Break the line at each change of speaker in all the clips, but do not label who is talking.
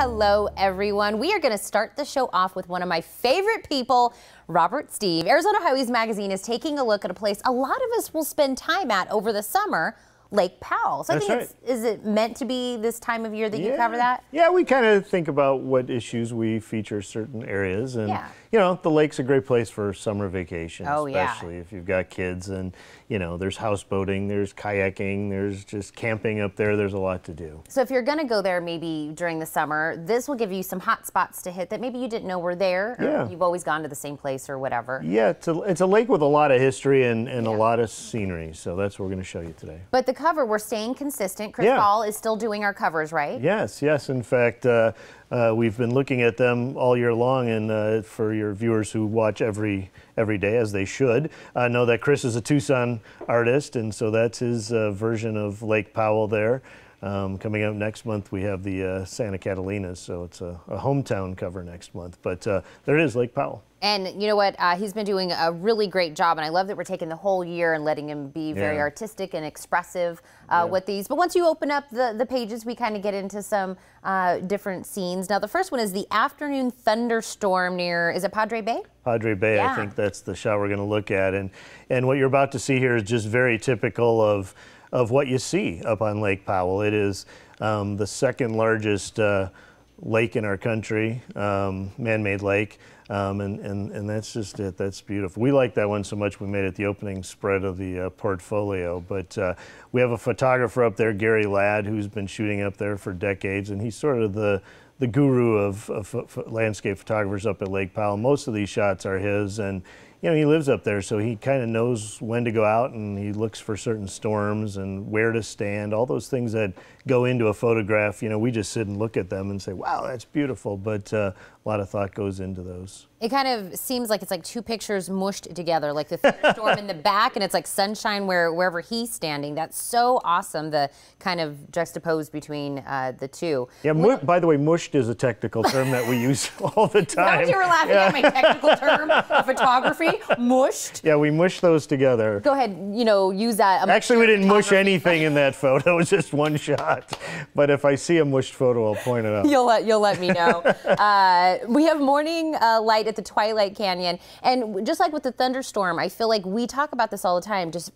Hello, everyone. We are going to start the show off with one of my favorite people, Robert Stieve. Arizona Highways Magazine is taking a look at a place a lot of us will spend time at over the summer, Lake Powell. So I think is it meant to be this time of year that you cover that?
Yeah, we kind of think about what issues we feature certain areas, and you know, the lake's a great place for summer vacation, especially if you've got kids, and you know, there's houseboating, there's kayaking, there's just camping up there. There's a lot to do.
So if you're going to go there maybe during the summer, this will give you some hot spots to hit that maybe you didn't know were there, or you've always gone to the same place or whatever.
Yeah, it's a lake with a lot of history and a lot of scenery, so that's what we're going to show you today.
But the cover, we're staying consistent. Chris Paul is still doing our covers, right?
Yes. In fact, we've been looking at them all year long, and for your viewers who watch every day, as they should, know that Chris is a Tucson artist, and so that's his version of Lake Powell there. Coming up next month, we have the Santa Catalinas, so it's a hometown cover next month. But there it is, Lake Powell. And
you know what? He's been doing a really great job, and I love that we're taking the whole year and letting him be very artistic and expressive with these. But once you open up the pages, we kind of get into some different scenes. Now, the first one is the afternoon thunderstorm near, is it Padre Bay?
Padre Bay, I think that's the shot we're going to look at. And what you're about to see here is just very typical of what you see up on Lake Powell. It is the second largest lake in our country, man-made lake, and that's just it. That's beautiful. We like that one so much we made it the opening spread of the portfolio. But we have a photographer up there, Gary Ladd, who's been shooting up there for decades, and he's sort of the guru of landscape photographers up at Lake Powell. Most of these shots are his, and you know, he lives up there, so he kind of knows when to go out, and he looks for certain storms and where to stand, all those things that go into a photograph. You know, we just sit and look at them and say, wow, that's beautiful, but a lot of thought goes into those.
It kind of seems like it's like two pictures mushed together, like the thunderstorm in the back, and it's like sunshine wherever he's standing. That's so awesome, the kind of juxtaposed between the two.
Yeah, by the way, mushed is a technical term that we use all the time.
You were laughing at my technical term of photography? Mushed?
Yeah, we mush those together.
Go ahead, you know, use that.
Actually, we didn't mush anything in that photo. It was just one shot. But if I see a mushed photo, I'll point it out.
You'll let me know. We have morning light at the Twilight Canyon, and just like with the thunderstorm, I feel like we talk about this all the time, just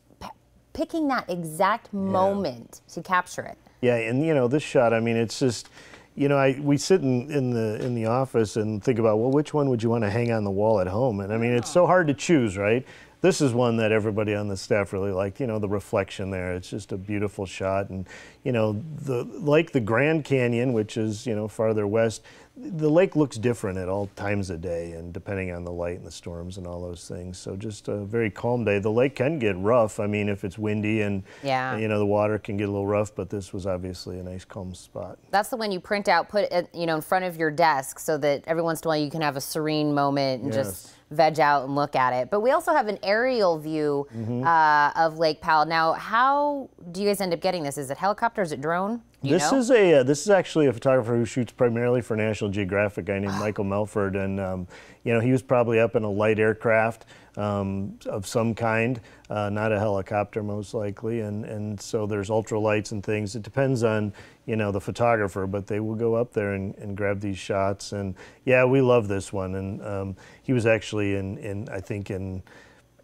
picking that exact moment to capture it.
Yeah, and you know, this shot, I mean, it's just, you know, we sit in the office and think about, well, which one would you want to hang on the wall at home? And I mean, it's so hard to choose, right? This is one that everybody on the staff really liked, you know, the reflection there. It's just a beautiful shot. And, you know, like the Grand Canyon, which is, you know, farther west, the lake looks different at all times of day, and depending on the light and the storms and all those things. So just a very calm day. The lake can get rough. I mean, if it's windy and, you know, the water can get a little rough, but this was obviously a nice calm spot.
That's the one you print out, put it, you know, in front of your desk so that every once in a while you can have a serene moment and just veg out and look at it. But we also have an aerial view of Lake Powell. Now, how do you guys end up getting this? Is it helicopter? Is it drone?
This is actually a photographer who shoots primarily for National Geographic, a guy named Michael Melford, and you know, he was probably up in a light aircraft of some kind, not a helicopter most likely, and so there's ultralights and things. It depends on, you know, the photographer, but they will go up there and grab these shots. And yeah, we love this one. And he was actually I think in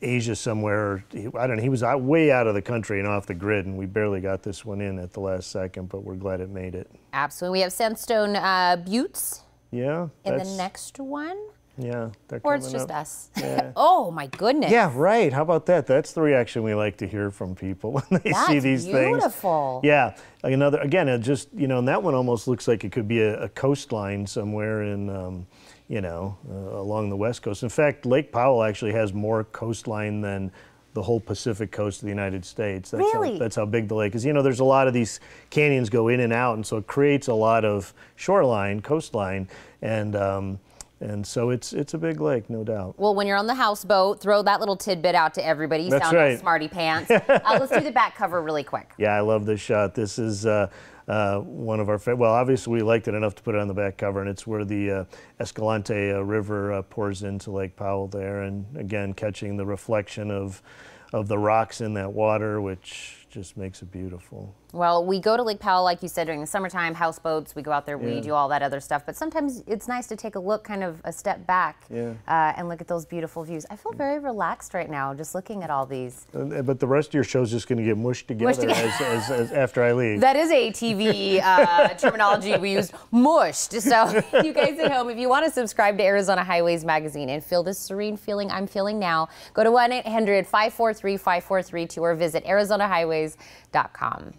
Asia somewhere. I don't know, he was way out of the country and off the grid, and we barely got this one in at the last second, but we're glad it made it.
Absolutely. We have Sandstone Buttes in the next one.
Yeah, they're
or it's just up. Us.
Yeah.
Oh my goodness.
Yeah, right. How about that? That's the reaction we like to hear from people when they see these things.
That's beautiful.
Yeah. Again, it just, you know, and that one almost looks like it could be a coastline somewhere in, you know, along the West Coast. In fact, Lake Powell actually has more coastline than the whole Pacific coast of the United States. That's how big the lake is. You know, there's a lot of these canyons go in and out, and so it creates a lot of shoreline, coastline, and so it's a big lake, no doubt.
Well, when you're on the houseboat, throw that little tidbit out to everybody. You sound like smarty pants. Let's do the back cover really quick.
Yeah, I love this shot. This is one of our well, obviously we liked it enough to put it on the back cover, and it's where the Escalante River pours into Lake Powell there, and again catching the reflection of the rocks in that water, which just makes it beautiful.
Well, we go to Lake Powell, like you said, during the summertime, houseboats, we go out there, we do all that other stuff. But sometimes it's nice to take a look, kind of a step back and look at those beautiful views. I feel very relaxed right now just looking at all these.
But the rest of your show is just going to get mushed together, as after I leave.
That is a TV terminology we use, mushed. So you guys at home, if you want to subscribe to Arizona Highways Magazine and feel this serene feeling I'm feeling now, go to 1-800-543-5432 or visit ArizonaHighways.com.